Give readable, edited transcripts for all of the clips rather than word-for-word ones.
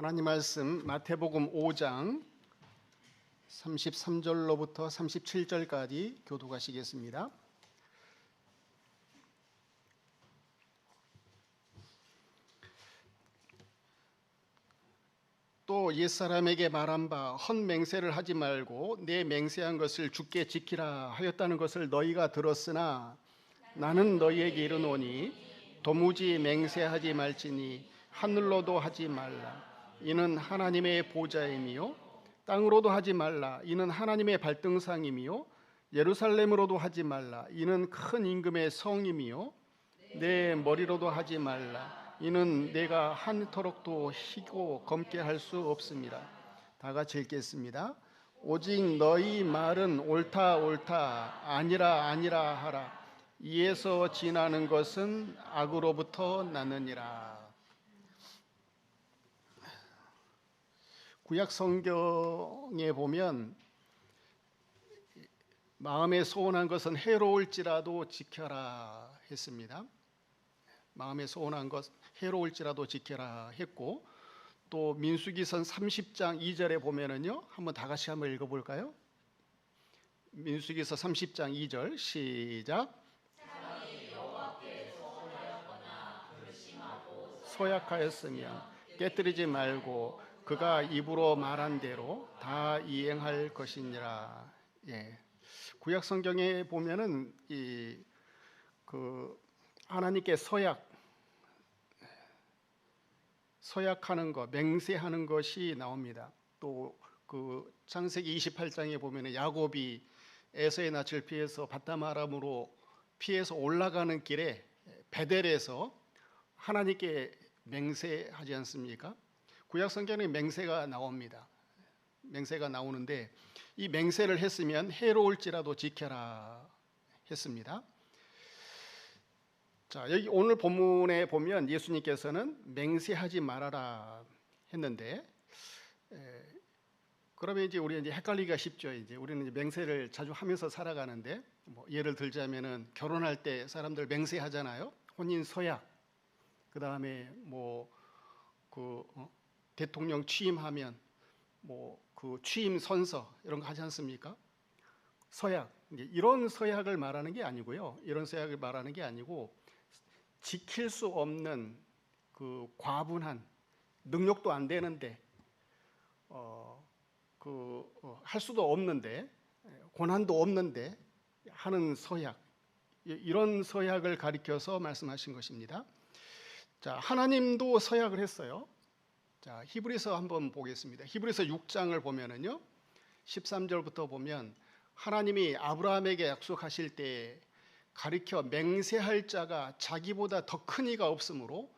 하나님 말씀 마태복음 5장 33절로부터 37절까지 교독하시겠습니다. 또 옛사람에게 말한 바 헛맹세를 하지 말고 내 맹세한 것을 주께 지키라 하였다는 것을 너희가 들었으나 나는 너희에게 이르노니 도무지 맹세하지 말지니 하늘로도 하지 말라. 이는 하나님의 보좌임이요 땅으로도 하지 말라. 이는 하나님의 발등상임이요 예루살렘으로도 하지 말라. 이는 큰 임금의 성임이요 내 머리로도 하지 말라. 이는 내가 한터럭도 희고 검게 할 수 없습니다. 다 같이 읽겠습니다. 오직 너희 말은 옳다 옳다 아니라 아니라 하라. 이에서 지나는 것은 악으로부터 나느니라. 구약 성경에 보면 마음에 소원한 것은 해로울지라도 지켜라 했습니다. 마음에 소원한 것 해로울지라도 지켜라 했고, 또 민수기선 30장 2절에 보면은요, 한번 다 같이 한번 읽어볼까요? 민수기서 30장 2절 시작. 소약하였으면 깨뜨리지 말고 그가 입으로 말한 대로 다 이행할 것이니라. 예. 구약 성경에 보면은 하나님께 서약하는 것, 맹세하는 것이 나옵니다. 또 그 창세기 28장에 보면은 야곱이 에서의 낯을 피해서 바담 아람으로 피해서 올라가는 길에 베델에서 하나님께 맹세하지 않습니까? 구약 성경에 맹세가 나옵니다. 맹세가 나오는데 이 맹세를 했으면 해로울지라도 지켜라 했습니다. 자, 여기 오늘 본문에 보면 예수님께서는 맹세하지 말아라 했는데, 그러면 이제 우리 이제 헷갈리기가 쉽죠. 이제 우리는 이제 맹세를 자주 하면서 살아가는데, 뭐 예를 들자면은 결혼할 때 사람들 맹세하잖아요. 혼인 서약, 그 다음에 대통령 취임하면 그 취임 선서 이런 거 하지 않습니까? 서약, 이런 서약을 말하는 게 아니고요. 이런 서약을 말하는 게 아니고 지킬 수 없는 그 과분한 능력도 안 되는데 할 수도 없는데 권한도 없는데 하는 서약, 이런 서약을 가리켜서 말씀하신 것입니다. 자, 하나님도 서약을 했어요. 자, 히브리서 한번 보겠습니다. 히브리서 6장을 보면은요, 13절부터 보면 하나님이 아브라함에게 약속하실 때 가리켜 맹세할 자가 자기보다 더 큰 이가 없으므로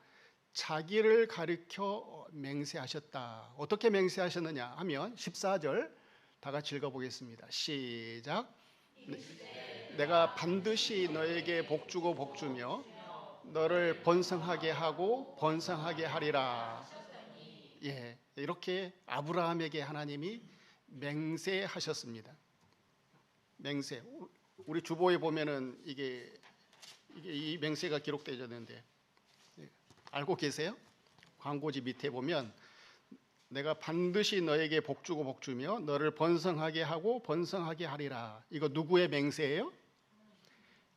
자기를 가리켜 맹세하셨다. 어떻게 맹세하셨느냐 하면 14절 다 같이 읽어보겠습니다. 시작. 내가 반드시 너에게 복주고 복주며 너를 번성하게 하고 번성하게 하리라. 예, 이렇게 아브라함에게 하나님이 맹세하셨습니다. 맹세. 우리 주보에 보면은 이게 이 맹세가 기록되어 있는데, 알고 계세요? 광고지 밑에 보면 내가 반드시 너에게 복주고 복주며 너를 번성하게 하고 번성하게 하리라. 이거 누구의 맹세예요?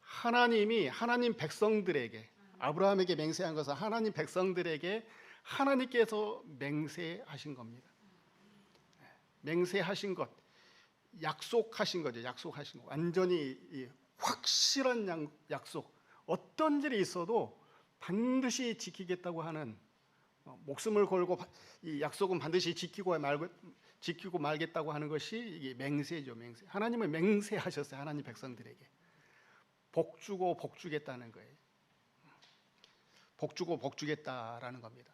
하나님 백성들에게, 아브라함에게 맹세한 것은 하나님 백성들에게 하나님께서 맹세하신 겁니다. 맹세하신 것, 약속하신 거죠. 약속하신 거. 완전히 확실한 약속. 어떤 일이 있어도 반드시 지키겠다고 하는, 목숨을 걸고 이 약속은 반드시 지키고 말겠다고 하는 것이 이게 맹세죠. 맹세. 하나님은 맹세하셨어요. 하나님 백성들에게 복주고 복주겠다는 거예요. 복주고 복주겠다라는 겁니다.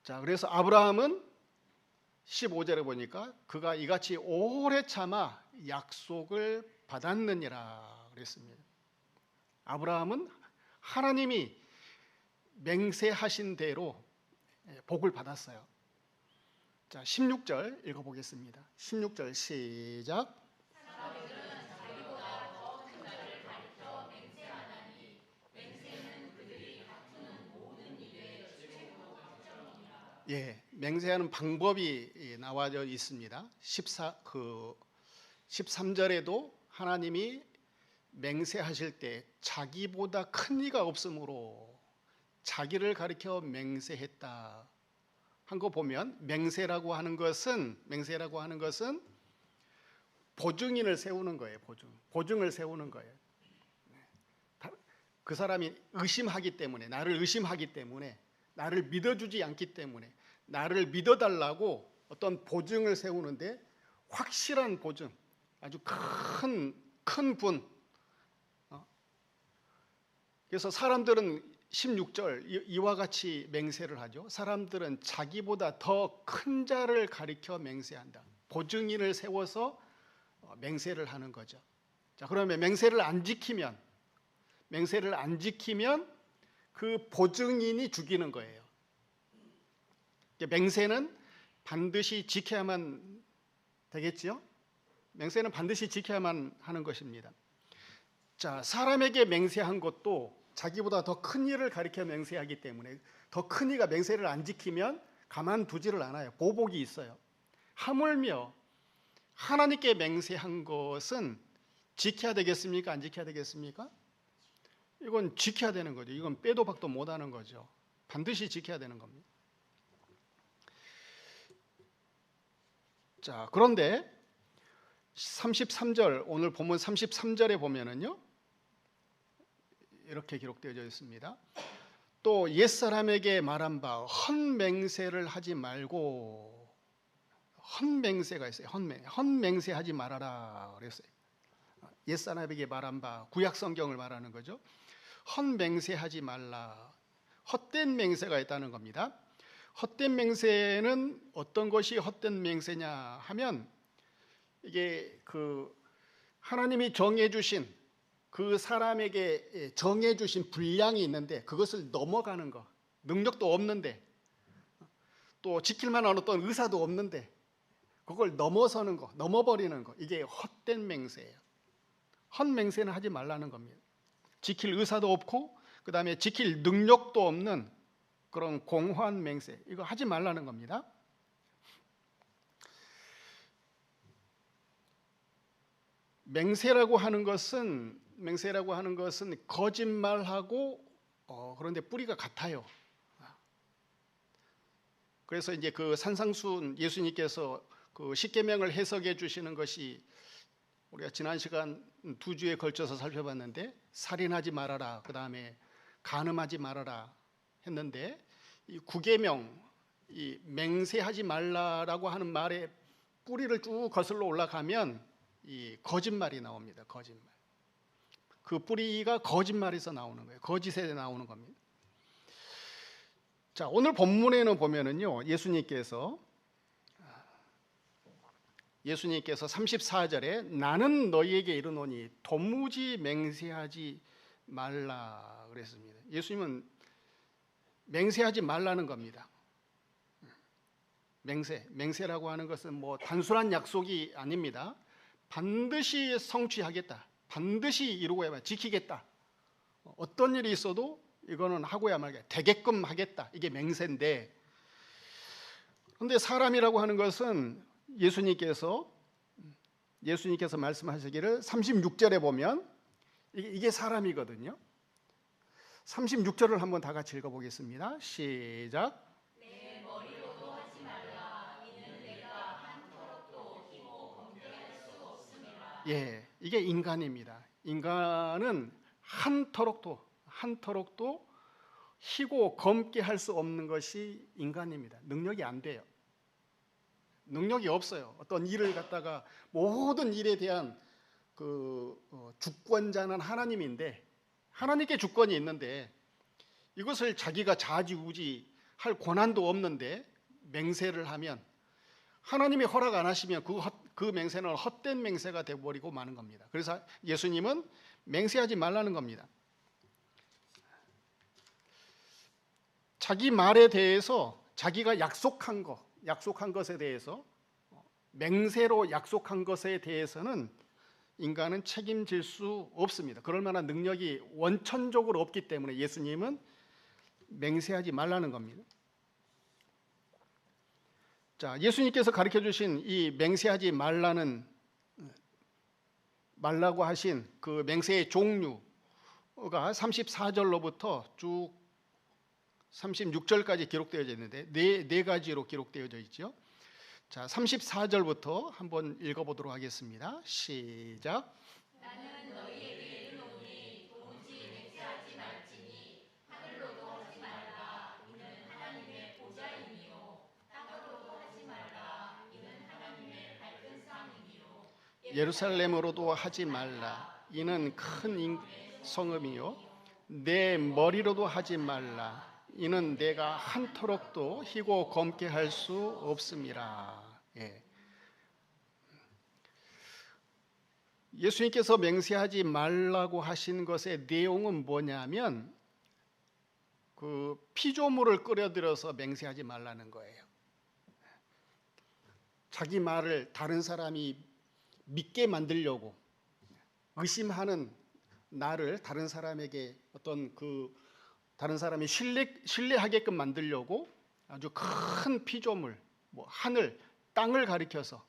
자, 그래서 아브라함은 15절에 보니까 그가 이같이 오래 참아 약속을 받았느니라 그랬습니다. 아브라함은 하나님이 맹세하신 대로 복을 받았어요. 자, 16절 읽어보겠습니다. 16절 시작. 예, 맹세하는 방법이 나와져 있습니다. 13절에도 하나님이 맹세하실 때 자기보다 큰 이가 없으므로 자기를 가리켜 맹세했다 한 거 보면 맹세라고 하는 것은 보증인을 세우는 거예요. 보증을 세우는 거예요. 그 사람이 의심하기 때문에, 나를 의심하기 때문에, 나를 믿어주지 않기 때문에 나를 믿어달라고 어떤 보증을 세우는데, 확실한 보증, 아주 큰 분. 그래서 사람들은 16절 이와 같이 맹세를 하죠. 사람들은 자기보다 더 큰 자를 가리켜 맹세한다. 보증인을 세워서 맹세를 하는 거죠. 자, 그러면 맹세를 안 지키면 그 보증인이 죽이는 거예요. 맹세는 반드시 지켜야만 되겠지요? 맹세는 반드시 지켜야만 하는 것입니다. 자, 사람에게 맹세한 것도 자기보다 더 큰 일을 가리켜 맹세하기 때문에 더 큰 이가 맹세를 안 지키면 가만두지를 않아요. 보복이 있어요. 하물며 하나님께 맹세한 것은 지켜야 되겠습니까? 안 지켜야 되겠습니까? 이건 지켜야 되는 거죠. 이건 빼도 박도 못하는 거죠. 반드시 지켜야 되는 겁니다. 자, 그런데 33절, 오늘 본문 33절에 보면은요, 이렇게 기록되어 있습니다. 또 옛사람에게 말한 바 헛맹세를 하지 말고, 헛맹세가 있어요. 헛맹세하지 말아라 그랬어요. 옛사람에게 말한 바, 구약 성경을 말하는 거죠. 헛맹세하지 말라. 헛된 맹세가 있다는 겁니다. 헛된 맹세는 어떤 것이 헛된 맹세냐 하면, 이게 하나님이 정해주신, 그 사람에게 정해주신 분량이 있는데 그것을 넘어가는 거, 능력도 없는데 또 지킬 만한 어떤 의사도 없는데 그걸 넘어서는 거, 넘어버리는 거, 이게 헛된 맹세예요. 헛맹세는 하지 말라는 겁니다. 지킬 의사도 없고 그 다음에 지킬 능력도 없는 그런 공허한 맹세, 이거 하지 말라는 겁니다. 맹세라고 하는 것은 거짓말하고 그런데 뿌리가 같아요. 그래서 이제 그 산상수훈 예수님께서 그 십계명을 해석해 주시는 것이, 우리가 지난 시간 2주에 걸쳐서 살펴봤는데, 살인하지 말아라, 그 다음에 간음하지 말아라 했는데, 이 9계명, 이 맹세하지 말라라고 하는 말에 뿌리를 쭉 거슬러 올라가면 이 거짓말이 나옵니다. 거짓말. 그 뿌리가 거짓말에서 나오는 거예요. 거짓에 나오는 겁니다. 자, 오늘 본문에는 보면은요, 예수님께서 34절에 나는 너희에게 이르노니 도무지 맹세하지 말라 그랬습니다. 예수님은 맹세하지 말라는 겁니다. 맹세라고 하는 것은 뭐 단순한 약속이 아닙니다. 반드시 성취하겠다, 반드시 이루고야만, 지키겠다, 어떤 일이 있어도 이거는 하고야 말겠다, 되게끔 하겠다, 이게 맹세인데, 그런데 사람이라고 하는 것은 예수님께서 말씀하시기를 36절에 보면 이게 사람이거든요. 36절을 한번 다 같이 읽어보겠습니다. 시작. 내 머리로도 하지 말라. 이는 내가 한터럭도 희고 범죄할 수 없음이라. 예, 이게 인간입니다. 인간은 한터럭도 희고 검게 할 수 없는 것이 인간입니다. 능력이 안 돼요. 능력이 없어요. 어떤 일을 갖다가, 모든 일에 대한 주권자는 하나님인데, 하나님께 주권이 있는데 이것을 자기가 좌지우지할 권한도 없는데 맹세를 하면, 하나님이 허락 안 하시면 그 맹세는 헛된 맹세가 되어버리고 마는 겁니다. 그래서 예수님은 맹세하지 말라는 겁니다. 자기 말에 대해서, 자기가 약속한 것에 대해서, 맹세로 약속한 것에 대해서는 인간은 책임질 수 없습니다. 그럴 만한 능력이 원천적으로 없기 때문에 예수님은 맹세하지 말라는 겁니다. 자, 예수님께서 가르쳐 주신 이 맹세하지 말라고 하신 그 맹세의 종류가 34절로부터 쭉 36절까지 기록되어져 있는데 네 가지로 기록되어져 있죠. 자, 34절부터 한번 읽어보도록 하겠습니다. 시작. 나는 너희에게 이르노니 도무지 맹세하지 말지니 하늘로도 하지 말라 이는 하나님의 보좌이니요 땅으로도 하지 말라 이는 하나님의 밝은 상이니요 예루살렘으로도 하지 말라 이는 큰 성읍이요 내 머리로도 하지 말라 이는 내가 한토록도 희고 검게 할 수 없음이라. 예. 예수님께서 맹세하지 말라고 하신 것의 내용은 뭐냐면 그 피조물을 끌어들여서 맹세하지 말라는 거예요. 자기 말을 다른 사람이 믿게 만들려고 의심하는 나를 다른 사람에게 어떤 다른 사람이 신뢰하게끔 만들려고 아주 큰 피조물, 뭐 하늘, 땅을 가리켜서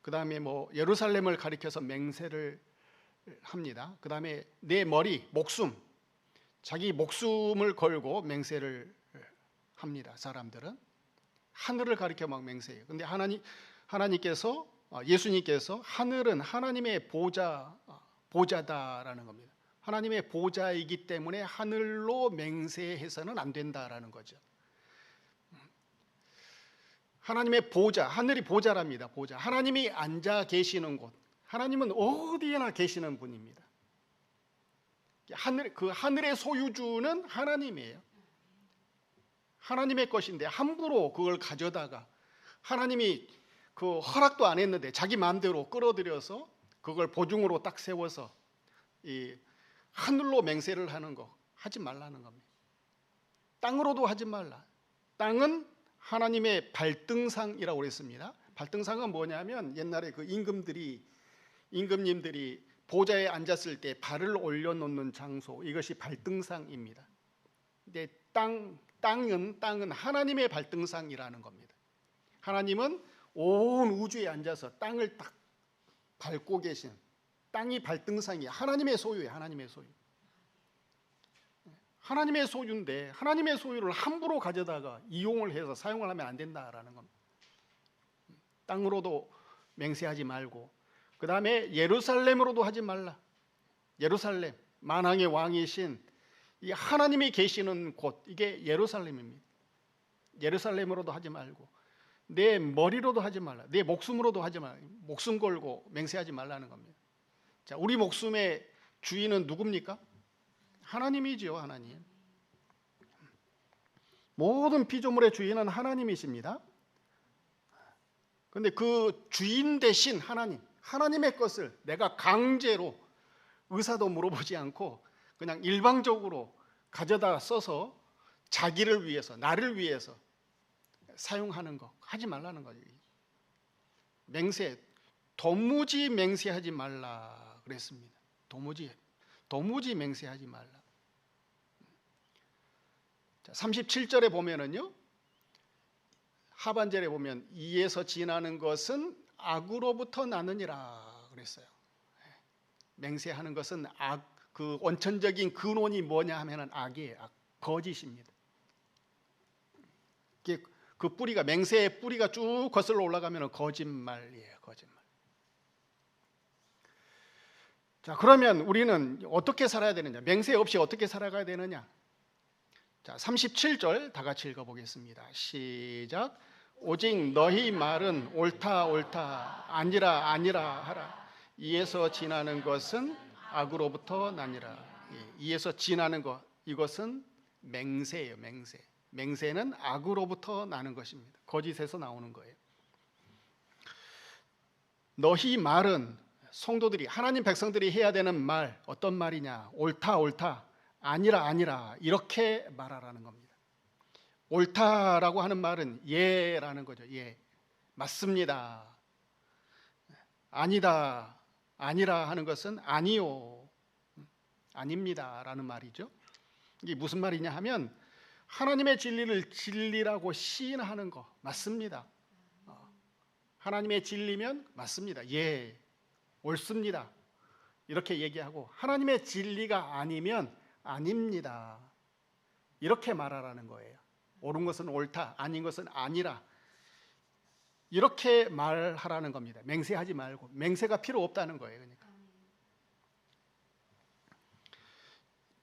그 다음에 뭐 예루살렘을 가리켜서 맹세를 합니다. 그 다음에 내 머리, 목숨, 자기 목숨을 걸고 맹세를 합니다. 사람들은 하늘을 가리켜 막 맹세해요. 근데 하나님께서 예수님께서 하늘은 하나님의 보좌다라는 겁니다. 하나님의 보좌이기 때문에 하늘로 맹세해서는 안 된다라는 거죠. 하나님의 보좌, 하늘이 보좌랍니다. 보좌. 하나님이 앉아 계시는 곳. 하나님은 어디에나 계시는 분입니다. 그 하늘의 소유주는 하나님이에요. 하나님의 것인데 함부로 그걸 가져다가 하나님이 그 허락도 안 했는데 자기 마음대로 끌어들여서 그걸 보증으로 딱 세워서 이 하늘로 맹세를 하는 거 하지 말라는 겁니다. 땅으로도 하지 말라. 땅은 하나님의 발등상이라고 그랬습니다. 발등상은 뭐냐면 옛날에 그 임금님들이 보좌에 앉았을 때 발을 올려놓는 장소, 이것이 발등상입니다. 근데 땅은 하나님의 발등상이라는 겁니다. 하나님은 온 우주에 앉아서 땅을 딱 밟고 계신, 땅이 발등상이 하나님의 소유예요. 하나님의 소유. 하나님의 소유인데 하나님의 소유를 함부로 가져다가 이용을 해서 사용을 하면 안 된다라는 겁니다. 땅으로도 맹세하지 말고, 그 다음에 예루살렘으로도 하지 말라. 예루살렘, 만왕의 왕이신 이 하나님이 계시는 곳, 이게 예루살렘입니다. 예루살렘으로도 하지 말고, 내 머리로도 하지 말라. 내 목숨으로도 하지 말라. 목숨 걸고 맹세하지 말라는 겁니다. 자, 우리 목숨의 주인은 누굽니까? 하나님이지요. 하나님. 모든 피조물의 주인은 하나님이십니다. 그런데 그 주인 대신 하나님의 것을 내가 강제로 의사도 물어보지 않고 그냥 일방적으로 가져다 써서 자기를 위해서, 나를 위해서 사용하는 거 하지 말라는 거죠. 맹세, 도무지 맹세하지 말라 그랬습니다. 도무지 맹세하지 말라. 자, 37절에 보면은요, 하반절에 보면 이에서 지나는 것은 악으로부터 나느니라 그랬어요. 맹세하는 것은 그 원천적인 근원이 뭐냐 하면은 악이에요. 악, 거짓입니다. 그 뿌리가, 맹세의 뿌리가 쭉 거슬러 올라가면은 거짓말이에요. 거짓말. 자, 그러면 우리는 어떻게 살아야 되느냐? 맹세 없이 어떻게 살아가야 되느냐? 자, 37절 다 같이 읽어보겠습니다. 시작. 오직 너희 말은 옳다 옳다 아니라 아니라 하라. 이에서 지나는 것은 악으로부터 나니라. 이에서 지나는 것, 이것은 맹세예요. 맹세는 악으로부터 나는 것입니다. 거짓에서 나오는 거예요. 너희 말은, 성도들이, 하나님 백성들이 해야 되는 말, 어떤 말이냐? 옳다 옳다 아니라 아니라 이렇게 말하라는 겁니다. 옳다라고 하는 말은 예라는 거죠. 예, 맞습니다. 아니다, 아니라 하는 것은 아니요, 아닙니다라는 말이죠. 이게 무슨 말이냐 하면 하나님의 진리를 진리라고 시인하는 거, 맞습니다. 하나님의 진리면 맞습니다. 예, 옳습니다. 이렇게 얘기하고 하나님의 진리가 아니면 아닙니다. 이렇게 말하라는 거예요. 옳은 것은 옳다, 아닌 것은 아니라. 이렇게 말하라는 겁니다. 맹세하지 말고. 맹세가 필요 없다는 거예요. 그러니까.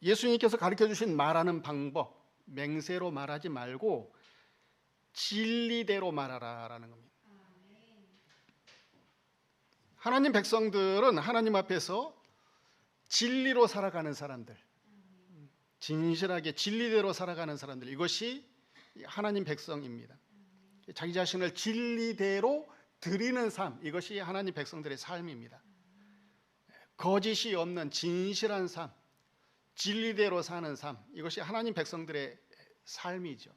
예수님께서 가르쳐 주신 말하는 방법, 맹세로 말하지 말고 진리대로 말하라라는 겁니다. 하나님 백성들은 하나님 앞에서 진리로 살아가는 사람들, 진실하게 진리대로 살아가는 사람들, 이것이 하나님 백성입니다. 자기 자신을 진리대로 드리는 삶, 이것이 하나님 백성들의 삶입니다. 거짓이 없는 진실한 삶, 진리대로 사는 삶, 이것이 하나님 백성들의 삶이죠.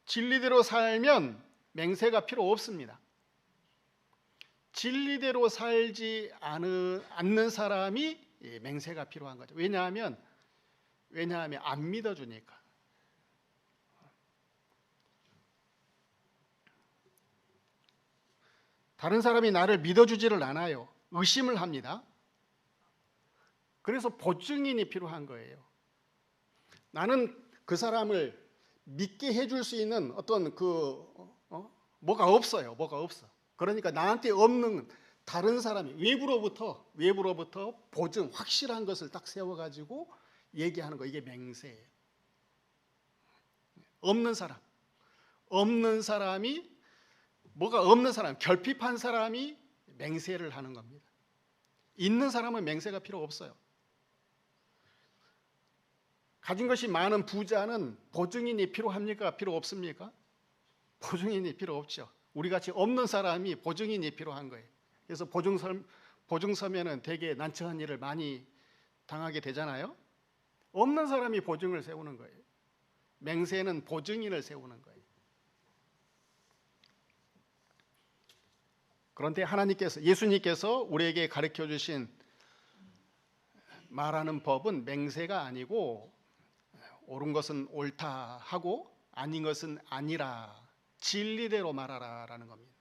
진리대로 살면 맹세가 필요 없습니다. 진리대로 살지 않는 사람이 맹세가 필요한 거죠. 왜냐하면 안 믿어주니까. 다른 사람이 나를 믿어주지를 않아요. 의심을 합니다. 그래서 보증인이 필요한 거예요. 나는 그 사람을 믿게 해줄 수 있는 어떤 뭐가 없어요. 뭐가 없어. 그러니까 나한테 없는 다른 사람이 외부로부터 보증, 확실한 것을 딱 세워가지고 얘기하는 거, 이게 맹세예요. 없는 사람이 뭐가 없는 사람, 결핍한 사람이 맹세를 하는 겁니다. 있는 사람은 맹세가 필요 없어요. 가진 것이 많은 부자는 보증인이 필요합니까? 필요 없습니까? 보증인이 필요 없죠. 우리같이 없는 사람이 보증인이 필요한 거예요. 그래서 보증 서면은 되게 난처한 일을 많이 당하게 되잖아요. 없는 사람이 보증을 세우는 거예요. 맹세는 보증인을 세우는 거예요. 그런데 예수님께서 우리에게 가르쳐 주신 말하는 법은 맹세가 아니고 옳은 것은 옳다 하고 아닌 것은 아니라 진리대로 말하라라는 겁니다.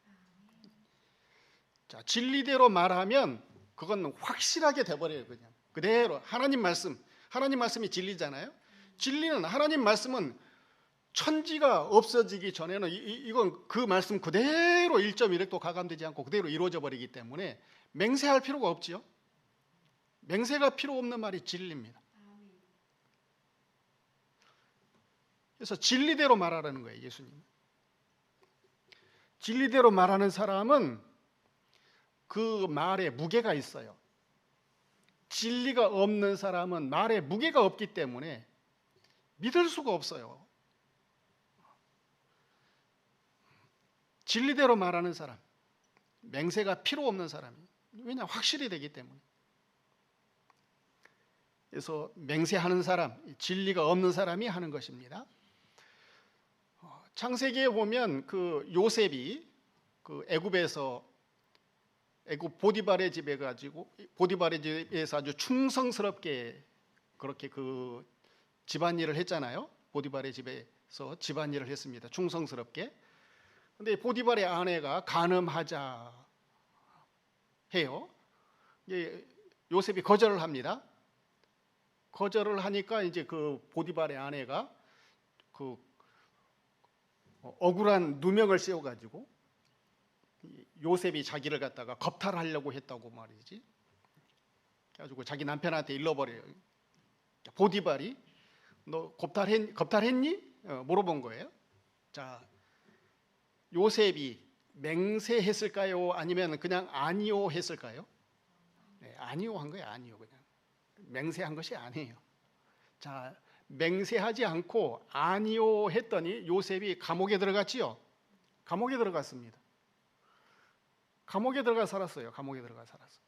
자, 진리대로 말하면 그건 확실하게 돼버려요. 그냥 그대로 하나님 말씀이 진리잖아요. 하나님 말씀은 천지가 없어지기 전에는 이건 그 말씀 그대로 1.1획도 가감되지 않고 그대로 이루어져 버리기 때문에 맹세할 필요가 없지요. 맹세가 필요 없는 말이 진리입니다. 그래서 진리대로 말하라는 거예요, 예수님. 진리대로 말하는 사람은 그 말에 무게가 있어요. 진리가 없는 사람은 말에 무게가 없기 때문에 믿을 수가 없어요. 진리대로 말하는 사람, 맹세가 필요 없는 사람이, 왜냐 확실히 되기 때문에. 그래서 맹세하는 사람, 진리가 없는 사람이 하는 것입니다. 창세기에 보면 그 요셉이 그 애굽 보디발의 집에 가지고 보디발의 집에서 아주 충성스럽게 그렇게 그 집안일을 했잖아요. 보디발의 집에서 집안일을 했습니다. 충성스럽게. 근데 보디발의 아내가 간음하자 해요. 요셉이 거절을 합니다. 거절을 하니까 이제 그 보디발의 아내가 그 억울한 누명을 씌워가지고 요셉이 자기를 갖다가 겁탈하려고 했다고 말이지. 그래가지고 자기 남편한테 일러버려요. 보디발이 너 겁탈했니? 물어본 거예요. 자, 요셉이 맹세했을까요? 아니면 그냥 아니요 했을까요? 네, 아니요 한 거예요. 아니요 그냥 맹세한 것이 아니에요. 자, 맹세하지 않고 아니요 했더니 요셉이 감옥에 들어갔지요. 감옥에 들어갔습니다. 감옥에 들어가 살았어요. 감옥에 들어가 살았어.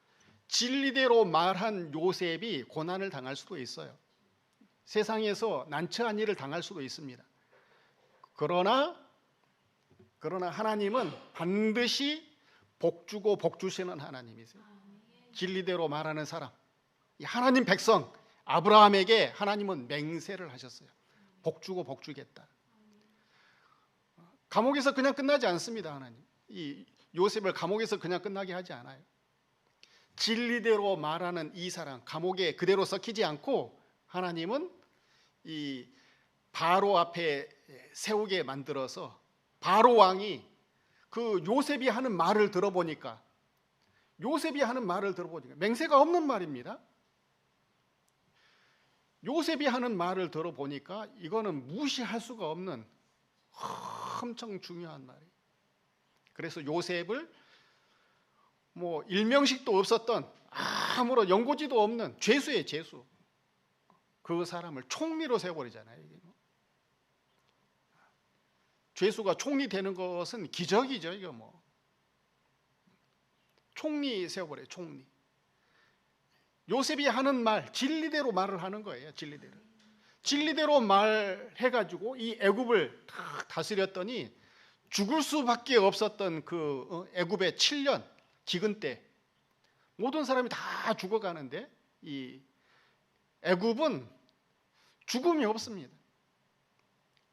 진리대로 말한 요셉이 고난을 당할 수도 있어요. 세상에서 난처한 일을 당할 수도 있습니다. 그러나 하나님은 반드시 복 주고 복 주시는 하나님이세요. 진리대로 말하는 사람, 이 하나님 백성 아브라함에게 하나님은 맹세를 하셨어요. 복 주고 복 주겠다. 감옥에서 그냥 끝나지 않습니다. 하나님 이 요셉을 감옥에서 그냥 끝나게 하지 않아요. 진리대로 말하는 이 사람, 감옥에 그대로 썩히지 않고 하나님은 이 바로 앞에 세우게 만들어서 바로 왕이 그 요셉이 하는 말을 들어보니까 맹세가 없는 말입니다. 요셉이 하는 말을 들어보니까 이거는 무시할 수가 없는 엄청 중요한 말이에요. 그래서 요셉을 뭐 일명식도 없었던 아무런 연고지도 없는 죄수예요, 죄수. 그 사람을 총리로 세워버리잖아요. 죄수가 총리 되는 것은 기적이죠, 이거 뭐. 총리 세워버려요, 총리. 요셉이 하는 말, 진리대로 말을 하는 거예요, 진리대로. 진리대로 말해가지고 이 애굽을 다 다스렸더니 죽을 수밖에 없었던 그 애굽의 7년 기근 때 모든 사람이 다 죽어가는데 이 애굽은 죽음이 없습니다.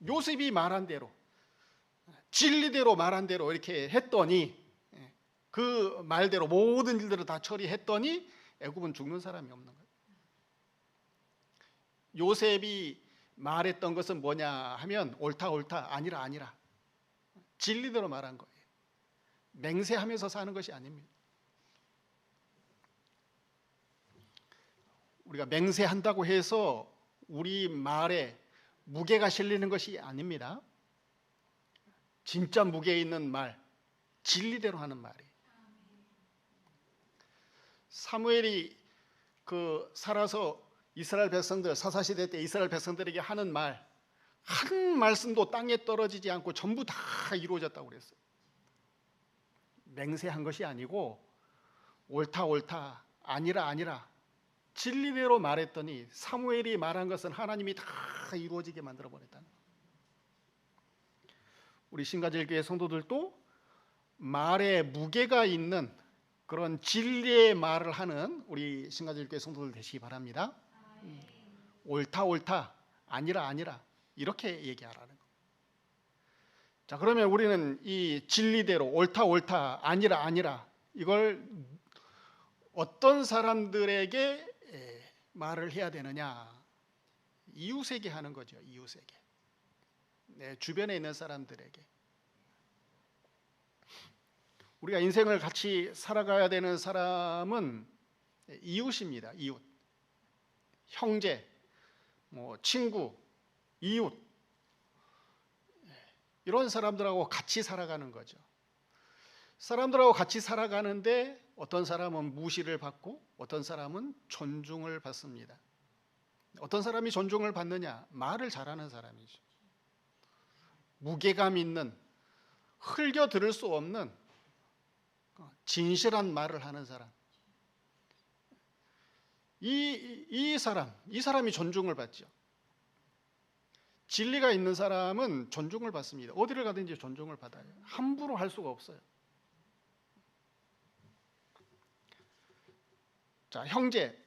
요셉이 말한 대로 진리대로 말한 대로 이렇게 했더니 그 말대로 모든 일들을 다 처리했더니 애굽은 죽는 사람이 없는 거예요. 요셉이 말했던 것은 뭐냐 하면 옳다 아니라 진리대로 말한 거예요. 맹세하면서 사는 것이 아닙니다. 우리가 맹세한다고 해서 우리 말에 무게가 실리는 것이 아닙니다. 진짜 무게 있는 말, 진리대로 하는 말이에요. 사무엘이 살아서 이스라엘 백성들, 사사시대 때 이스라엘 백성들에게 하는 말, 한 말씀도 땅에 떨어지지 않고 전부 다 이루어졌다고 그랬어요. 맹세한 것이 아니고 옳다 아니라 진리대로 말했더니 사무엘이 말한 것은 하나님이 다 이루어지게 만들어 버렸다는 거예요. 우리 신가절교회 성도들도 말에 무게가 있는 그런 진리의 말을 하는 우리 신가절교회 성도들 되시기 바랍니다. 옳다 아니라 이렇게 얘기하라는 거예요. 자, 그러면 우리는 이 진리대로 옳다 아니라 이걸 어떤 사람들에게 말을 해야 되느냐? 이웃에게 하는 거죠. 이웃에게. 내 주변에 있는 사람들에게. 우리가 인생을 같이 살아가야 되는 사람은 이웃입니다. 이웃. 형제, 뭐 친구, 이웃. 이런 사람들하고 같이 살아가는 거죠. 사람들하고 같이 살아가는데 어떤 사람은 무시를 받고 어떤 사람은 존중을 받습니다. 어떤 사람이 존중을 받느냐? 말을 잘하는 사람이죠. 무게감 있는, 흘겨 들을 수 없는 진실한 말을 하는 사람. 이 사람이 존중을 받죠. 진리가 있는 사람은 존중을 받습니다. 어디를 가든지 존중을 받아요. 함부로 할 수가 없어요. 자, 형제.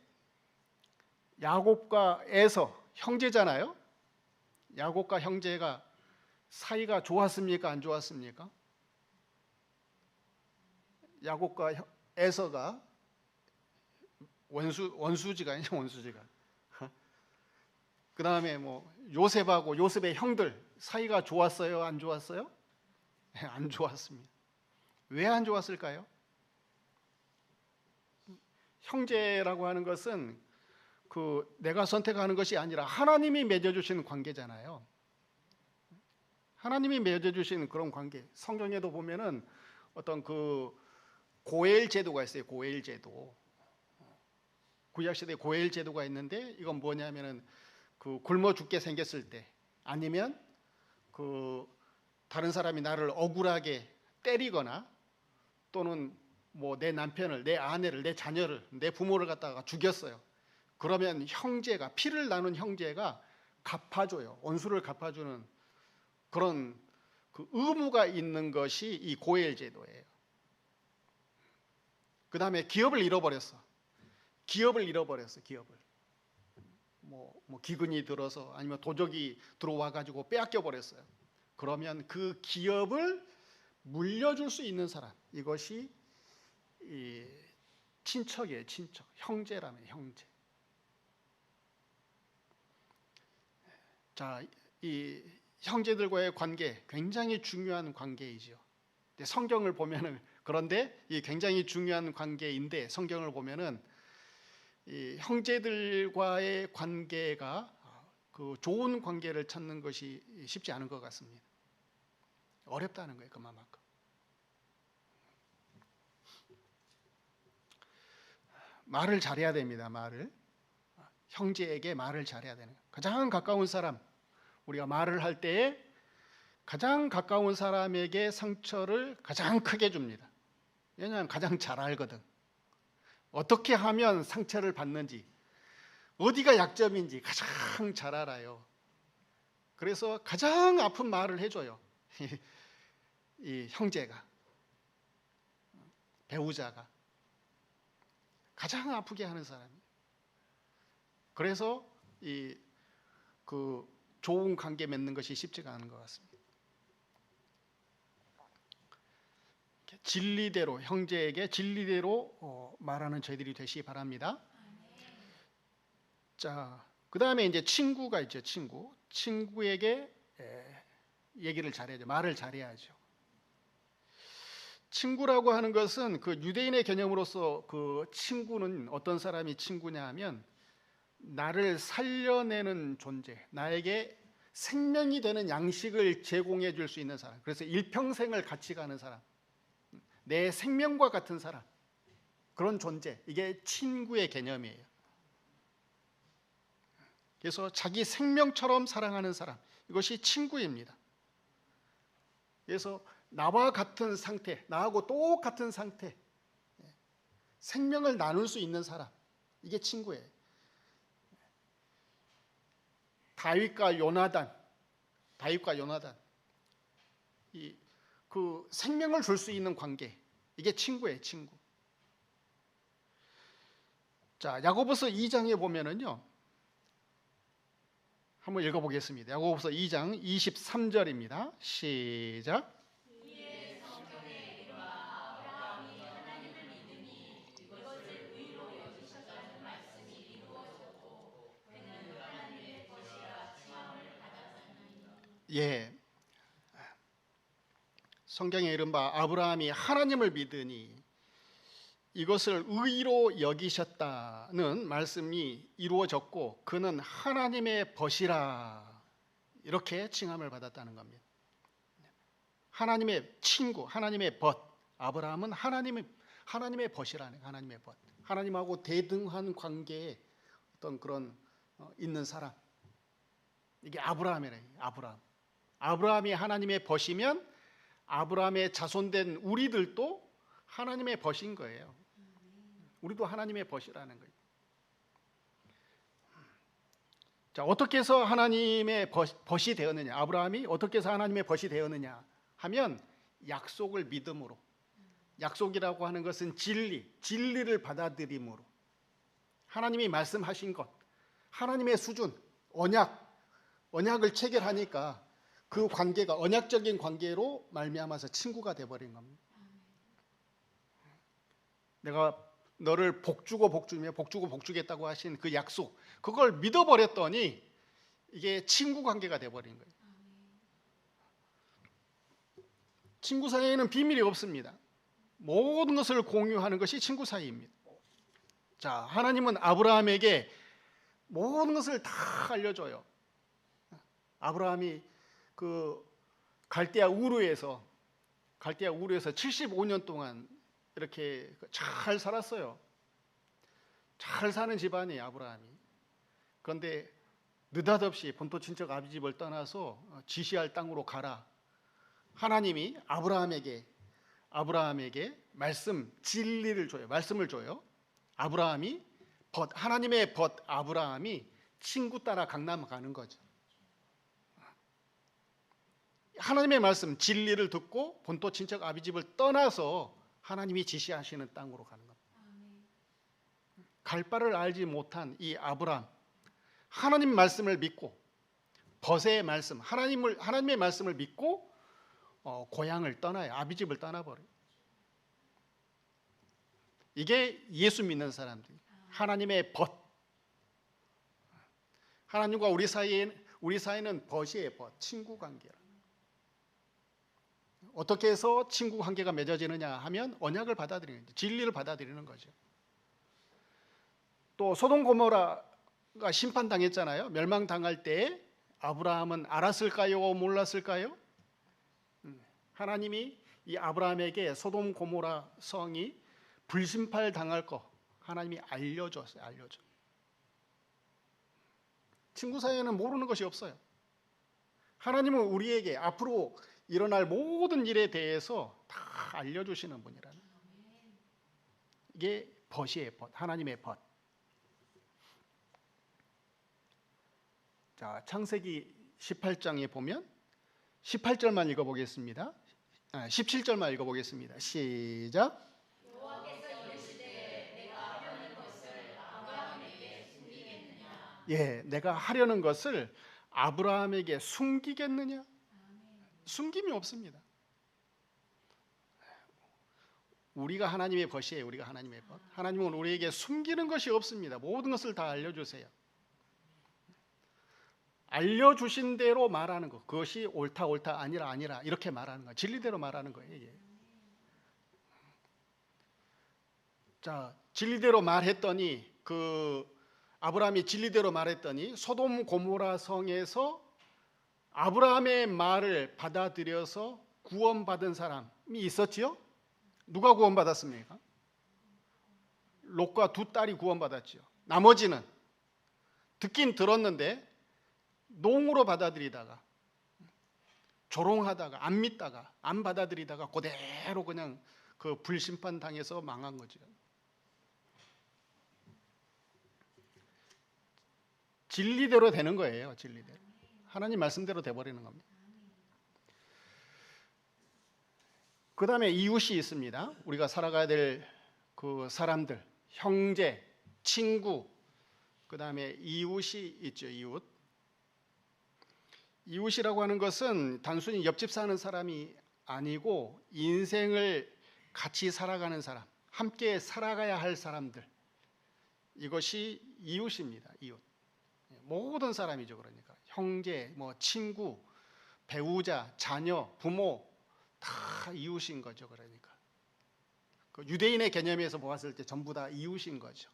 야곱과 에서 형제잖아요. 야곱과 형제가 사이가 좋았습니까? 안 좋았습니까? 야곱과 에서가 원수지가 그 다음에 뭐 요셉하고 요셉의 형들 사이가 좋았어요? 안 좋았어요? 안 좋았습니다. 왜 안 좋았을까요? 형제라고 하는 것은 내가 선택하는 것이 아니라 하나님이 맺어주신 관계잖아요. 하나님이 맺어주신 그런 관계. 성경에도 보면은 어떤 고엘 제도가 있어요. 고엘 제도. 구약시대에 고엘 제도가 있는데 이건 뭐냐면은 굶어 죽게 생겼을 때 아니면 다른 사람이 나를 억울하게 때리거나 또는 뭐 내 남편을, 내 아내를, 내 자녀를, 내 부모를 갖다가 죽였어요. 그러면 형제가, 피를 나눈 형제가 갚아줘요. 원수를 갚아주는 그런 의무가 있는 것이 이 고엘 제도예요. 그 다음에 기업을 잃어버렸어. 기업을. 뭐 기근이 들어서 아니면 도적이 들어와 가지고 빼앗겨 버렸어요. 그러면 그 기업을 물려줄 수 있는 사람, 이것이 이 친척이에요. 친척, 형제라며 형제. 자, 이 형제들과의 관계 굉장히 중요한 관계이죠. 성경을 보면은, 그런데 이 굉장히 중요한 관계인데 성경을 보면은 이 형제들과의 관계가 그 좋은 관계를 찾는 것이 쉽지 않은 것 같습니다. 어렵다는 거예요, 그만큼. 말을 잘해야 됩니다. 말을. 형제에게 말을 잘해야 되는 거예요. 가장 가까운 사람, 우리가 말을 할 때에 가장 가까운 사람에게 상처를 가장 크게 줍니다. 왜냐하면 가장 잘 알거든. 어떻게 하면 상처를 받는지, 어디가 약점인지 가장 잘 알아요. 그래서 가장 아픈 말을 해줘요. 이 형제가, 배우자가 가장 아프게 하는 사람이에요. 그래서 그 좋은 관계 맺는 것이 쉽지가 않은 것 같습니다. 진리대로, 형제에게 진리대로 말하는 저희들이 되시기 바랍니다. 자, 그 다음에 이제 친구가 있죠. 친구에게 얘기를 잘해야죠. 말을 잘해야죠. 친구라고 하는 것은 그 유대인의 개념으로서 그 친구는 어떤 사람이 친구냐 하면 나를 살려내는 존재, 나에게 생명이 되는 양식을 제공해 줄 수 있는 사람, 그래서 일평생을 같이 가는 사람, 내 생명과 같은 사람, 그런 존재, 이게 친구의 개념이에요. 그래서 자기 생명처럼 사랑하는 사람, 이것이 친구입니다. 그래서 나와 같은 상태, 나하고 똑같은 상태, 생명을 나눌 수 있는 사람, 이게 친구예요. 다윗과 요나단, 그 생명을 줄 수 있는 관계, 이게 친구예요, 친구. 자, 야고보서 2장에 보면은요, 한번 읽어보겠습니다. 야고보서 2장 23절입니다. 시작. 예, 성경에 이른 바 아브라함이 하나님을 믿으니 이것을 의로 여기셨다는 말씀이 이루어졌고 그는 하나님의 벗이라 이렇게 칭함을 받았다는 겁니다. 하나님의 친구, 하나님의 벗. 아브라함은 하나님의 벗이라는, 하나님의 벗. 하나님하고 대등한 관계에 어떤 그런 있는 사람. 이게 아브라함이래요. 아브라함이 하나님의 벗이면 아브라함의 자손된 우리들도 하나님의 벗인 거예요. 우리도 하나님의 벗이라는 거예요. 자, 어떻게 해서 하나님의 벗이 되었느냐? 아브라함이 어떻게 해서 하나님의 벗이 되었느냐 하면 약속을 믿음으로. 약속이라고 하는 것은 진리를 받아들임으로. 하나님이 말씀하신 것, 하나님의 수준, 언약을 체결하니까 그 관계가 언약적인 관계로 말미암아서 친구가 돼버린 겁니다. 내가 너를 복주겠다고 하신 그 약속, 그걸 믿어버렸더니 이게 친구 관계가 돼버린 거예요. 친구 사이에는 비밀이 없습니다. 모든 것을 공유하는 것이 친구 사이입니다. 자, 하나님은 아브라함에게 모든 것을 다 알려줘요. 아브라함이 그 갈대아 우르에서 75년 동안 이렇게 잘 살았어요. 잘 사는 집안이에요, 아브라함이. 그런데 느닷없이 본토 친척 아비 집을 떠나서 지시할 땅으로 가라. 하나님이 아브라함에게 진리를 줘요. 말씀을 줘요. 하나님의 벗 아브라함이 친구 따라 강남 가는 거죠. 하나님의 말씀, 진리를 듣고 본토 친척 아비 집을 떠나서 하나님이 지시하시는 땅으로 가는 겁니다. 갈 바를 알지 못한 이 아브라함, 하나님 말씀을 믿고 벗의 말씀, 하나님의 말씀을 믿고 고향을 떠나요. 아비 집을 떠나버려요. 이게 예수 믿는 사람들, 하나님의 벗. 하나님과 우리 사이는 벗이에요. 벗. 친구 관계라. 어떻게 해서 친구 관계가 맺어지느냐 하면 언약을 받아들이는 거죠. 진리를 받아들이는 거죠. 또 소돔 고모라가 심판당했잖아요. 멸망당할 때 아브라함은 알았을까요? 몰랐을까요? 하나님이 이 아브라함에게 소돔 고모라 성이 불심팔 당할 거 하나님이 알려줬어요. 알려줘. 친구 사이에는 모르는 것이 없어요. 하나님은 우리에게 앞으로 일어날 모든 일에 대해서 다 알려주시는 분이라는. 이게 벗이에요. 벗. 하나님의 벗. 자, 창세기 18장에 보면 18절만 읽어보겠습니다. 17절만 읽어보겠습니다. 시작. 예, 내가 하려는 것을 아브라함에게 숨기겠느냐? 숨김이 없습니다. 우리가 하나님의 벗이에요. 우리가 하나님의 벗. 하나님은 우리에게 숨기는 것이 없습니다. 모든 것을 다 알려주세요. 알려주신 대로 말하는 것, 그것이 옳다 옳다 아니라 아니라 이렇게 말하는 거, 진리대로 말하는 거예요. 이게. 자, 진리대로 말했더니 아브라함이 진리대로 말했더니 소돔 고모라 성에서 아브라함의 말을 받아들여서 구원받은 사람이 있었지요? 누가 구원받았습니까? 롯과 두 딸이 구원받았지요. 나머지는 듣긴 들었는데 농으로 받아들이다가 조롱하다가 안 믿다가 안 받아들이다가 그대로 그냥 그 불심판 당해서 망한 거죠. 진리대로 되는 거예요. 진리대로. 하나님 말씀대로 돼버리는 겁니다. 그 다음에 이웃이 있습니다. 우리가 살아가야 될 그 사람들, 형제, 친구, 그 다음에 이웃이 있죠. 이웃이라고 하는 것은 단순히 옆집 사는 사람이 아니고 인생을 같이 살아가는 사람, 함께 살아가야 할 사람들, 이것이 이웃입니다. 이웃. 모든 사람이죠. 그러니까 형제, 친구, 배우자, 자녀, 부모 다 이웃인 거죠. 그러니까 그 유대인의 개념에서 보았을 때 전부 다 이웃인 거죠.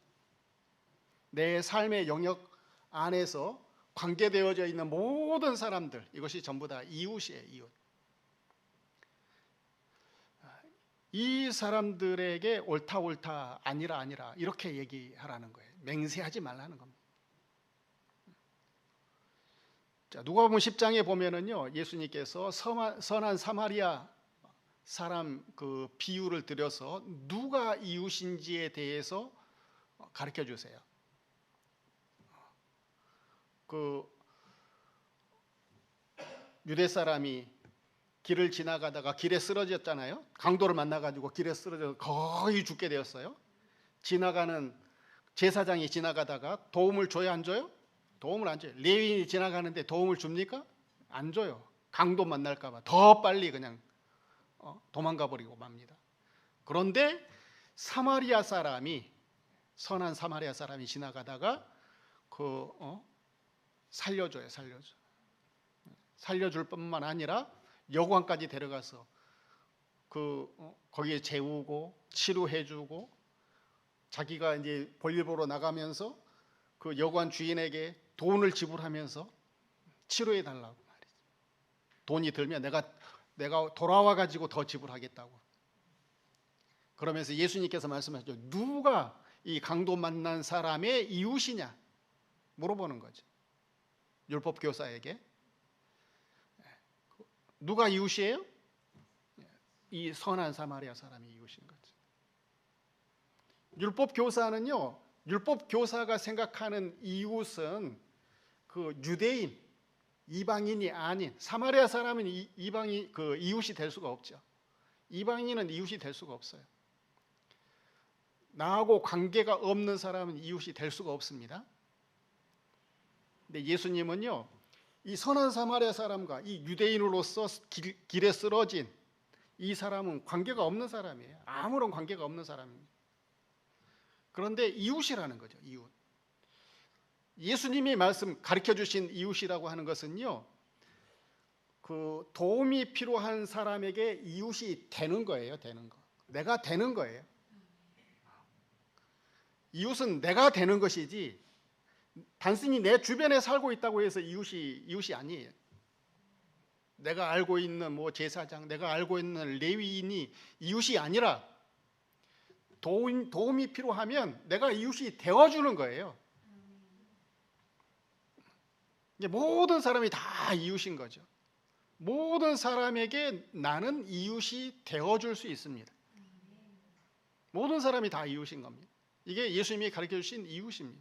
내 삶의 영역 안에서 관계되어져 있는 모든 사람들, 이것이 전부 다 이웃이에요. 이웃. 이 사람들에게 옳다 옳다 아니라 아니라 이렇게 얘기하라는 거예요. 맹세하지 말라는 겁니다. 자, 누가복음 10장에 보면은요, 예수님께서 선한 사마리아 사람 그 비유를 들여서 누가 이웃인지에 대해서 가르쳐 주세요. 그 유대 사람이 길을 지나가다가 길에 쓰러졌잖아요. 강도를 만나가지고 길에 쓰러져서 거의 죽게 되었어요. 지나가는 제사장이 지나가다가 도움을 줘야 안 줘요? 도움을 안 줘요. 레위인이 지나가는데 도움을 줍니까? 안 줘요. 강도 만날까 봐 더 빨리 그냥 도망가 버리고 맙니다. 그런데 사마리아 사람이, 선한 사마리아 사람이 지나가다가 살려줘요. 살려줄 뿐만 아니라 여관까지 데려가서 거기에 재우고 치료해주고, 자기가 이제 볼일 보러 나가면서 그 여관 주인에게 돈을 지불하면서 치료해 달라고 말이죠. 돈이 들면 내가 돌아와 가지고 더 지불하겠다고. 그러면서 예수님께서 말씀하셨죠. 누가 이 강도 만난 사람의 이웃이냐 물어보는 거죠. 율법 교사에게. 누가 이웃이에요? 이 선한 사마리아 사람이 이웃인 거죠. 율법 교사는요, 율법 교사가 생각하는 이웃은 그 유대인, 이방인이 아닌, 사마리아 사람은 이방인 그 이웃이 될 수가 없죠. 이방인은 이웃이 될 수가 없어요. 나하고 관계가 없는 사람은 이웃이 될 수가 없습니다. 근데 예수님은요, 이 선한 사마리아 사람과 이 유대인으로서 길에 쓰러진 이 사람은 관계가 없는 사람이에요. 아무런 관계가 없는 사람입니다. 그런데 이웃이라는 거죠. 이웃. 예수님이 가르쳐 주신 이웃이라고 하는 것은요, 그 도움이 필요한 사람에게 이웃이 되는 거예요. 되는 거. 내가 되는 거예요. 이웃은 내가 되는 것이지 단순히 내 주변에 살고 있다고 해서 이웃이 아니에요. 내가 알고 있는 뭐 제사장, 내가 알고 있는 레위인이 이웃이 아니라 도움이 필요하면 내가 이웃이 되어주는 거예요. 모든 사람이 다 이웃인 거죠. 모든 사람에게 나는 이웃이 되어줄 수 있습니다. 모든 사람이 다 이웃인 겁니다. 이게 예수님이 가르쳐 주신 이웃입니다.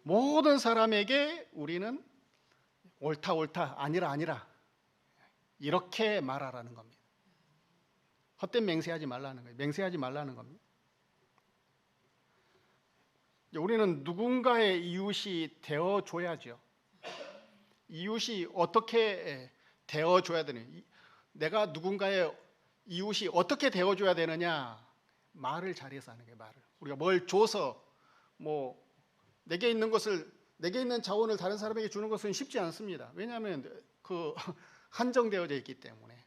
모든 사람에게 우리는 옳다 옳다 아니라 이렇게 말하라는 겁니다. 헛된 맹세하지 말라는 거예요. 맹세하지 말라는 겁니다. 우리는 누군가의 이웃이 되어줘야죠. 이웃이 어떻게 되어줘야 되느냐, 내가 누군가의 이웃이 어떻게 되어줘야 되느냐, 말을 잘해서 하는 거예요. 말을 우리가 뭘 줘서 뭐 내게 있는 자원을 다른 사람에게 주는 것은 쉽지 않습니다. 왜냐하면 그 한정되어져 있기 때문에,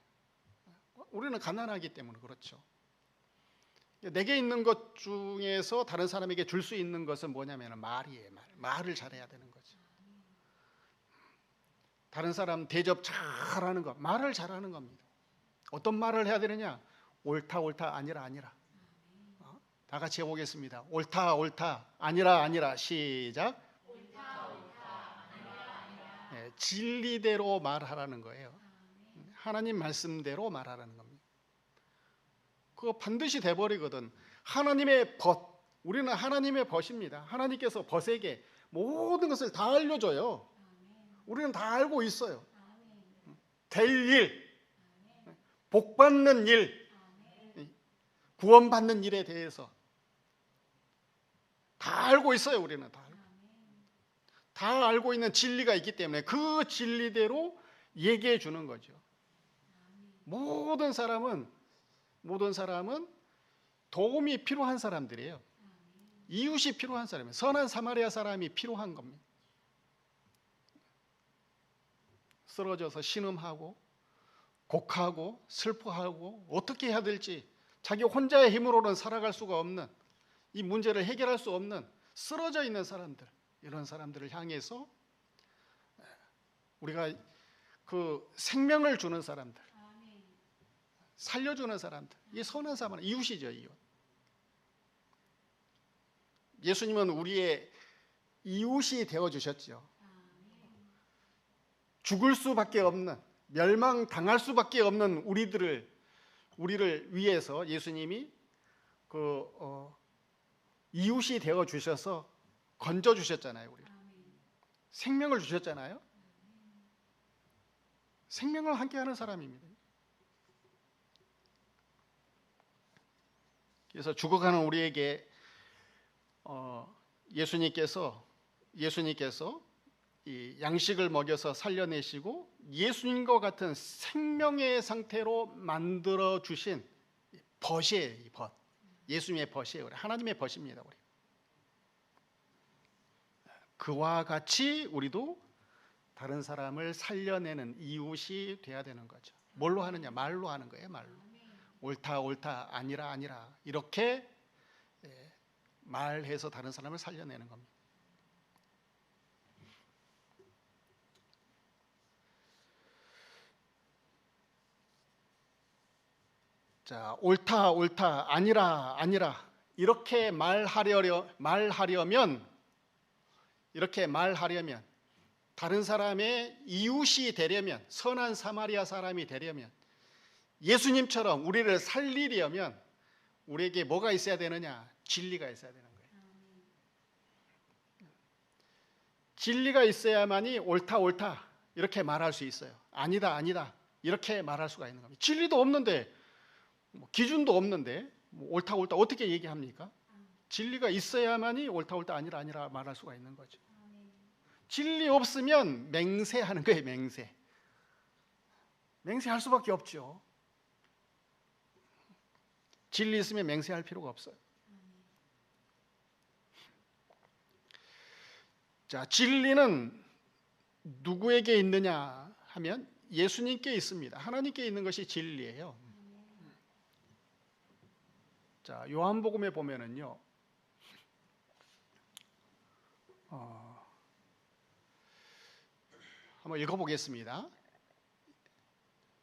우리는 가난하기 때문에 그렇죠. 내게 있는 것 중에서 다른 사람에게 줄 수 있는 것은 뭐냐면 말이에요. 말을 잘해야 되는 거죠. 다른 사람 대접 잘하는 것, 말을 잘하는 겁니다. 어떤 말을 해야 되느냐? 옳다 아니라 다 같이 해보겠습니다. 옳다 아니라 시작. 네, 진리대로 말하라는 거예요. 하나님 말씀대로 말하라는 겁니다. 그거 반드시 돼버리거든. 하나님의 벗, 우리는 하나님의 벗입니다. 하나님께서 벗에게 모든 것을 다 알려줘요. 우리는 다 알고 있어요. 될 일, 복받는 일, 구원받는 일에 대해서 다 알고 있어요. 우리는 다 알고 있는 진리가 있기 때문에 그 진리대로 얘기해 주는 거죠. 모든 사람은 도움이 필요한 사람들이에요. 이웃이 필요한 사람이에요. 선한 사마리아 사람이 필요한 겁니다. 쓰러져서 신음하고 곡하고 슬퍼하고 어떻게 해야 될지 자기 혼자의 힘으로는 살아갈 수가 없는, 이 문제를 해결할 수 없는 쓰러져 있는 사람들, 이런 사람들을 향해서 우리가 그 생명을 주는 사람들, 살려주는 사람들, 이 선한 사람은 이웃이죠. 이웃. 예수님은 우리의 이웃이 되어주셨죠. 죽을 수밖에 없는, 멸망당할 수밖에 없는 우리를 위해서 예수님이 이웃이 되어주셔서 건져주셨잖아요. 우리를. 생명을 주셨잖아요. 생명을 함께하는 사람입니다. 그래서 죽어가는 우리에게 예수님께서 이 양식을 먹여서 살려내시고 예수님과 같은 생명의 상태로 만들어 주신 벗이에요. 이 벗. 예수님의 벗이에요. 하나님의 벗입니다. 우리. 그와 같이 우리도 다른 사람을 살려내는 이웃이 돼야 되는 거죠. 뭘로 하느냐? 말로 하는 거예요. 말로. 옳다 아니라 이렇게 말해서 다른 사람을 살려내는 겁니다. 자, 옳다 아니라 이렇게 말하려면 다른 사람의 이웃이 되려면, 선한 사마리아 사람이 되려면, 예수님처럼 우리를 살리려면 우리에게 뭐가 있어야 되느냐? 진리가 있어야 되는 거예요. 진리가 있어야만이 옳다 이렇게 말할 수 있어요. 아니다 이렇게 말할 수가 있는 겁니다. 진리도 없는데, 기준도 없는데 옳다 어떻게 얘기합니까? 진리가 있어야만이 옳다 아니라 말할 수가 있는 거죠. 진리 없으면 맹세하는 거예요. 맹세할 수밖에 없죠. 진리 있으면 맹세할 필요가 없어요. 자, 진리는 누구에게 있느냐 하면 예수님께 있습니다. 하나님께 있는 것이 진리예요. 자, 요한복음에 보면은요. 한번 읽어보겠습니다.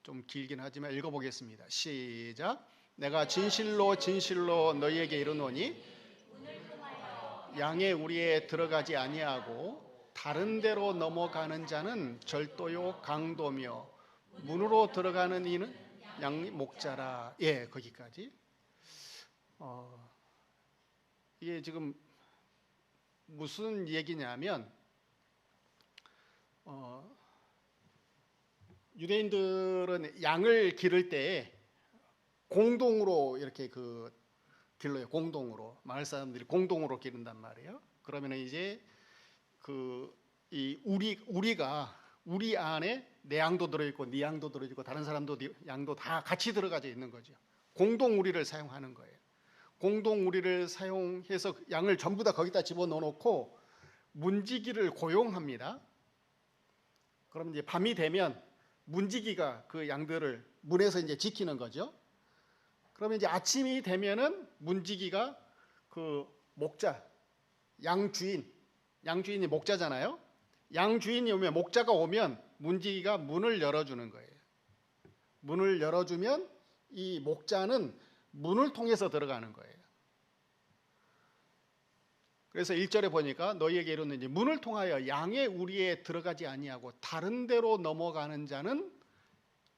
좀 길긴 하지만 읽어보겠습니다. 시작. 내가 진실로 너희에게 이르노니 양의 우리에 들어가지 아니하고 다른 데로 넘어가는 자는 절도요 강도며 문으로 들어가는 이는 양 목자라. 예, 거기까지. 이게 지금 무슨 얘기냐면 유대인들은 양을 기를 때 공동으로 이렇게 길러요. 공동으로 마을 사람들이 공동으로 기른단 말이에요. 그러면 이제 이 우리가 우리 안에 내 양도 들어있고 네 양도 들어있고 다른 사람도 양도 다 같이 들어가져 있는 거죠. 공동 우리를 사용하는 거예요. 공동 우리를 사용해서 양을 전부 다 거기다 집어넣어놓고 문지기를 고용합니다. 그럼 이제 밤이 되면 문지기가 그 양들을 문에서 이제 지키는 거죠. 그러면 이제 아침이 되면은 문지기가 그 목자, 양주인이 목자잖아요. 양주인이 오면 목자가 오면 문지기가 문을 열어주는 거예요. 문을 열어주면 이 목자는 문을 통해서 들어가는 거예요. 그래서 1절에 보니까 너희에게 이르노니 문을 통하여 양의 우리에 들어가지 아니하고 다른 데로 넘어가는 자는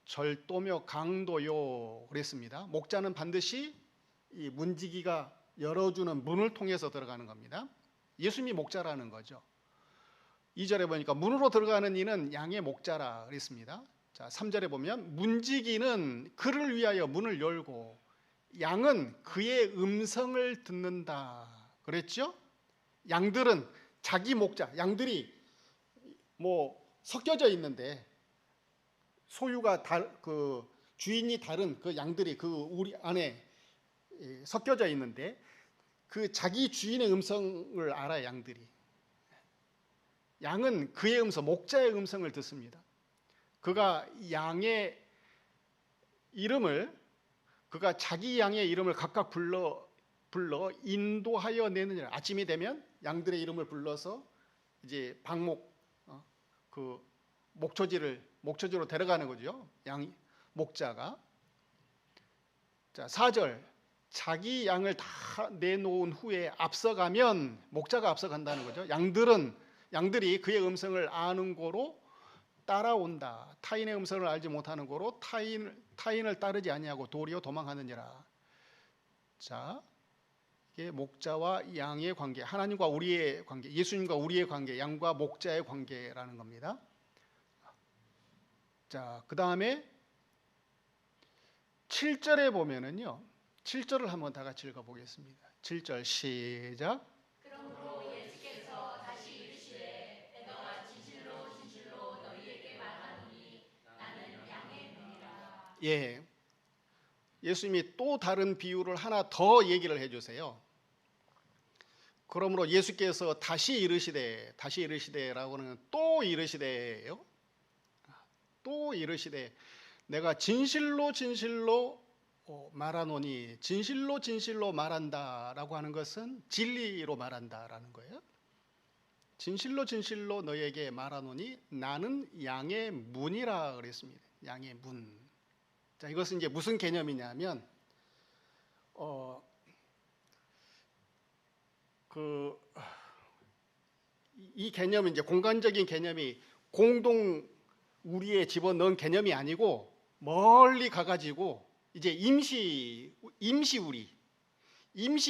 절도며 강도요 그랬습니다. 목자는 반드시 이 문지기가 열어주는 문을 통해서 들어가는 겁니다. 예수님이 목자라는 거죠. 2절에 보니까 문으로 들어가는 이는 양의 목자라 그랬습니다. 자, 3절에 보면 문지기는 그를 위하여 문을 열고 양은 그의 음성을 듣는다 그랬죠. 양들은 자기 목자, 양들이 섞여져 있는데 소유가 주인이 다른 그 양들이 우리 안에 섞여져 있는데 그 자기 주인의 음성을 알아요. 양은 그의 음성, 목자의 음성을 듣습니다. 그가 자기 양의 이름을 각각 불러 인도하여 내느니라. 아침이 되면 양들의 이름을 불러서 이제 목초지로 데려가는 거죠. 목자가. 자, 4절. 자기 양을 다 내놓은 후에 앞서가면 목자가 앞서간다는 거죠. 양들이 그의 음성을 아는 고로 따라온다. 타인의 음성을 알지 못하는 고로 타인을 따르지 아니하고 도리어 도망하느니라. 자, 이게 목자와 양의 관계, 하나님과 우리의 관계, 예수님과 우리의 관계, 양과 목자의 관계라는 겁니다. 자, 그 다음에 7절에 보면은요, 7절을 한번 다 같이 읽어보겠습니다. 7절 시작. 그러므로 예수께서 다시 이르시되 내가 진실로 너희에게 말하노니 나는 양의 문이라. 예, 예수님이 또 다른 비유를 하나 더 얘기를 해주세요. 그러므로 예수께서 다시 이르시되라고는 또 이르시되예요. 또 이르시되 내가 진실로 말하노니, 진실로 말한다라고 하는 것은 진리로 말한다라는 거예요. 진실로 너희에게 말하노니 나는 양의 문이라 그랬습니다. 양의 문. 자, 이것은 이제 무슨 개념이냐면 이 개념은 이제 공간적인 개념이 공동 우리에 집어넣은 개념이 아니고 멀리 가가지고 이제 임시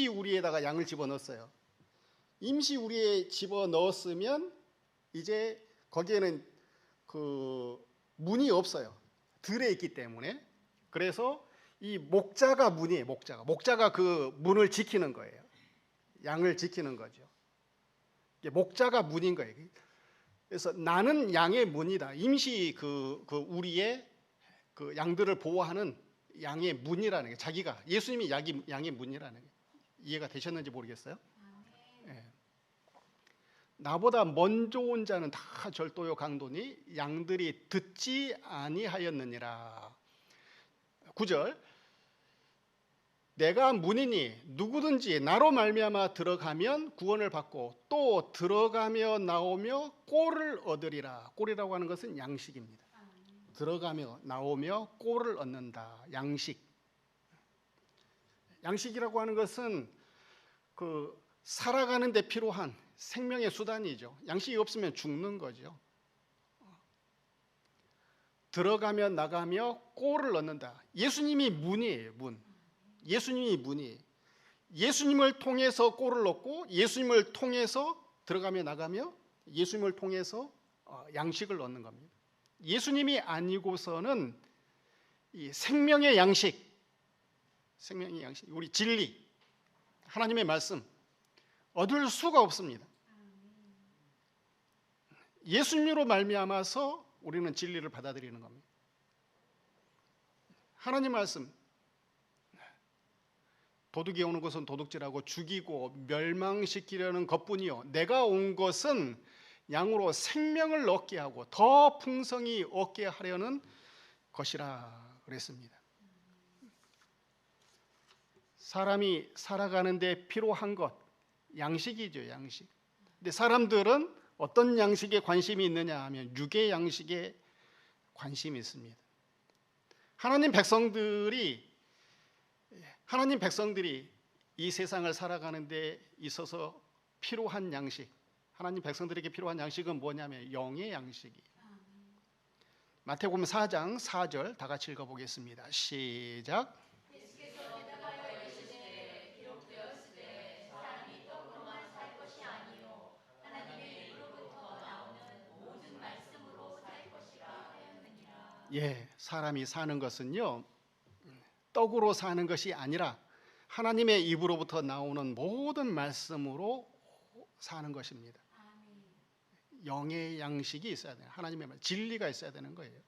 우리에다가 양을 집어넣었어요. 임시 우리에 집어넣었으면 이제 거기에는 문이 없어요. 들에 있기 때문에. 그래서 이 목자가 문이에요. 목자가 그 문을 지키는 거예요. 양을 지키는 거죠. 이게 목자가 문인 거예요. 그래서 나는 양의 문이다. 임시 우리의 그 양들을 보호하는 양의 문이라는 게, 자기가 예수님이 양의 문이라는 게, 이해가 되셨는지 모르겠어요. 예. 나보다 먼저 온 자는 다 절도요 강도니 양들이 듣지 아니하였느니라. 9절, 내가 문이니 누구든지 나로 말미암아 들어가면 구원을 받고 또 들어가며 나오며 꼴을 얻으리라. 꼴이라고 하는 것은 양식입니다. 들어가며 나오며 꼴을 얻는다. 양식. 양식이라고 하는 것은 그 살아가는 데 필요한 생명의 수단이죠. 양식이 없으면 죽는 거죠. 들어가며 나가며 꼴을 얻는다. 예수님이 문이에요. 문. 예수님이 문이에요. 예수님을 통해서 꼴을 얻고 예수님을 통해서 들어가며 나가며 예수님을 통해서 양식을 얻는 겁니다. 예수님이 아니고서는 이 생명의 양식, 우리 진리, 하나님의 말씀 얻을 수가 없습니다. 예수님으로 말미암아서 우리는 진리를 받아들이는 겁니다. 하나님 말씀, 도둑이 오는 것은 도둑질하고 죽이고 멸망시키려는 것뿐이요 내가 온 것은 양으로 생명을 얻게 하고 더 풍성히 얻게 하려는 것이라 그랬습니다. 사람이 살아가는 데 필요한 것, 양식이죠. 양식. 근데 사람들은 어떤 양식에 관심이 있느냐 하면 육의 양식에 관심이 있습니다. 하나님 백성들이 이 세상을 살아가는 데 있어서 필요한 양식, 하나님 백성들에게 필요한 양식은 뭐냐면 영의 양식이에요. 마태복음 4장 4절 다 같이 읽어보겠습니다. 시작. 예, 사람이 사는 것은요 떡으로 사는 것이 아니라 하나님의 입으로부터 나오는 모든 말씀으로 사는 것입니다. 영의 양식이 있어야 돼요. 하나님의 말, 진리가 있어야 되는 거예요.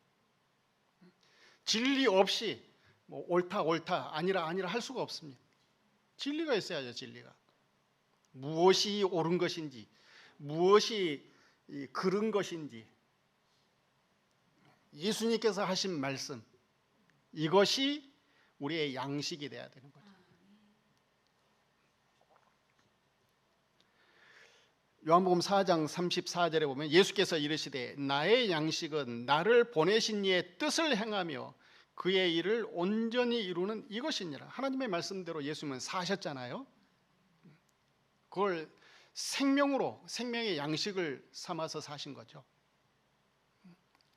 진리 없이 뭐 옳다 아니라 할 수가 없습니다. 진리가 있어야죠. 진리가 무엇이 옳은 것인지, 무엇이 그른 것인지, 예수님께서 하신 말씀, 이것이 우리의 양식이 돼야 되는 거죠. 요한복음 4장 34절에 보면 예수께서 이르시되 나의 양식은 나를 보내신 이의 뜻을 행하며 그의 일을 온전히 이루는 이것이니라. 하나님의 말씀대로 예수님은 사셨잖아요. 그걸 생명으로, 생명의 양식을 삼아서 사신 거죠.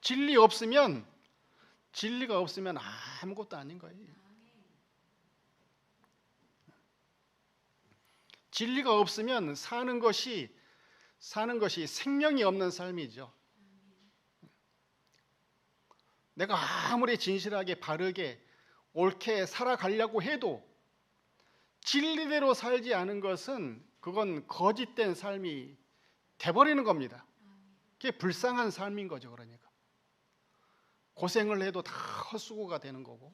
진리가 없으면 아무것도 아닌 거예요. 진리가 없으면 사는 것이 생명이 없는 삶이죠. 내가 아무리 진실하게 바르게 옳게 살아가려고 해도 진리대로 살지 않은 것은 그건 거짓된 삶이 돼버리는 겁니다. 그게 불쌍한 삶인 거죠. 그러니까 고생을 해도 다 헛수고가 되는 거고,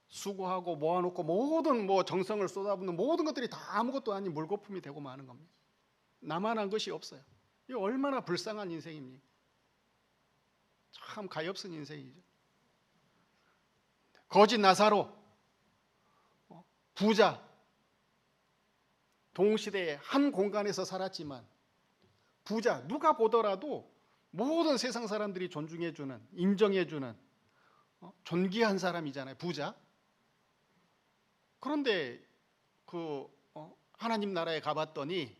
수고하고 모아놓고 모든 정성을 쏟아붓는 모든 것들이 다 아무것도 아닌 물거품이 되고 마는 겁니다. 나만한 것이 없어요. 이게 얼마나 불쌍한 인생입니까? 참 가엾은 인생이죠. 거짓 나사로, 부자, 동시대에 한 공간에서 살았지만 부자, 누가 보더라도 모든 세상 사람들이 존중해주는, 인정해주는 존귀한 사람이잖아요. 부자. 그런데 하나님 나라에 가봤더니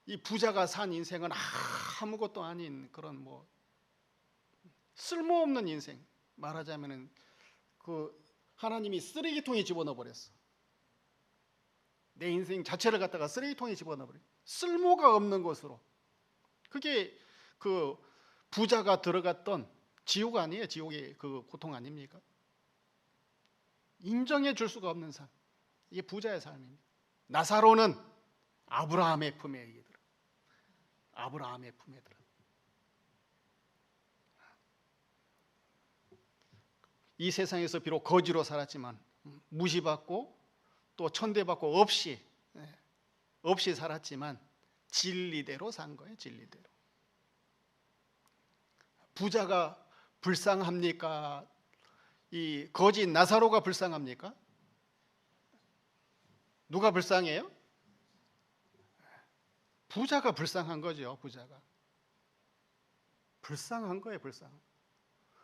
이 부자가 산 인생은 아무것도 아닌 그런 쓸모없는 인생. 말하자면은 하나님이 쓰레기통에 집어넣어 버렸어. 내 인생 자체를 갖다가 쓰레기통에 집어넣어 버려. 쓸모가 없는 것으로. 그게 부자가 들어갔던 지옥 아니에요? 지옥의 고통 아닙니까? 인정해 줄 수가 없는 삶. 이게 부자의 삶입니다. 나사로는 아브라함의 품에 들어. 아브라함의 품에 들어. 이 세상에서 비록 거지로 살았지만 무시받고 또 천대받고 없이 살았지만 진리대로 산 거예요. 진리대로. 부자가 불쌍합니까? 이 거지 나사로가 불쌍합니까? 누가 불쌍해요? 부자가 불쌍한 거죠. 부자가 불쌍한 거예요. 불쌍.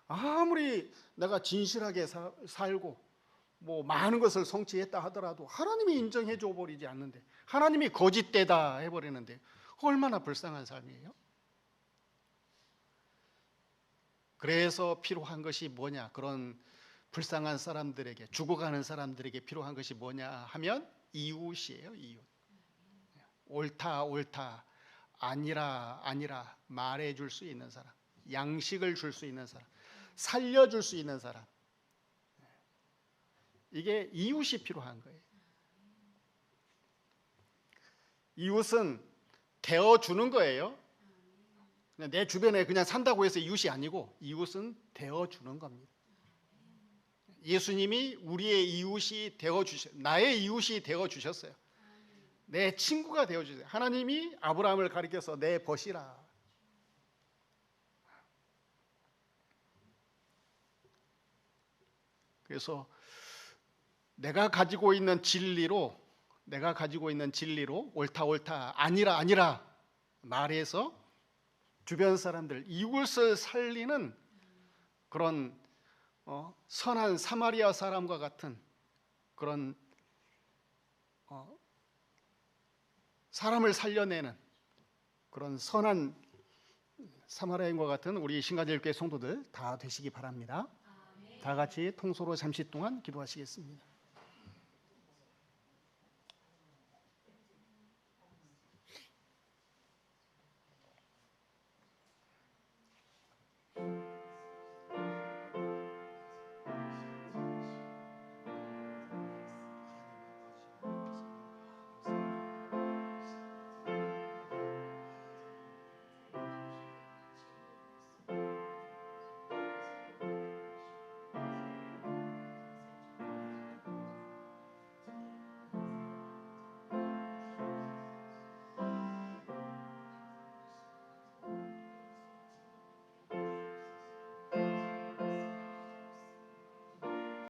아무리 내가 진실하게 살고 뭐 많은 것을 성취했다 하더라도 하나님이 인정해 줘 버리지 않는데, 하나님이 거짓되다 해버리는데 얼마나 불쌍한 삶이에요. 그래서 필요한 것이 뭐냐, 그런 불쌍한 사람들에게, 죽어가는 사람들에게 필요한 것이 뭐냐 하면 이웃이에요. 이웃. 옳다 옳다, 아니라 아니라 말해줄 수 있는 사람, 양식을 줄 수 있는 사람, 살려줄 수 있는 사람, 이게 이웃이 필요한 거예요. 이웃은 대어주는 거예요. 내 주변에 그냥 산다고 해서 이웃이 아니고, 이웃은 대어주는 겁니다. 예수님이 우리의 이웃이 나의 이웃이 되어주셨어요. 내 친구가 되어주세요. 하나님이 아브라함을 가리켜서 내 벗이라. 그래서 내가 가지고 있는 진리로 옳다 옳다, 아니라 아니라 말해서 주변 사람들, 이웃을 살리는 그런 선한 사마리아 사람과 같은 그런 사람을 살려내는 그런 선한 사마리아인과 같은 우리 신가제일교회 성도들 다 되시기 바랍니다. 다 같이 통소로 잠시 동안 기도하시겠습니다.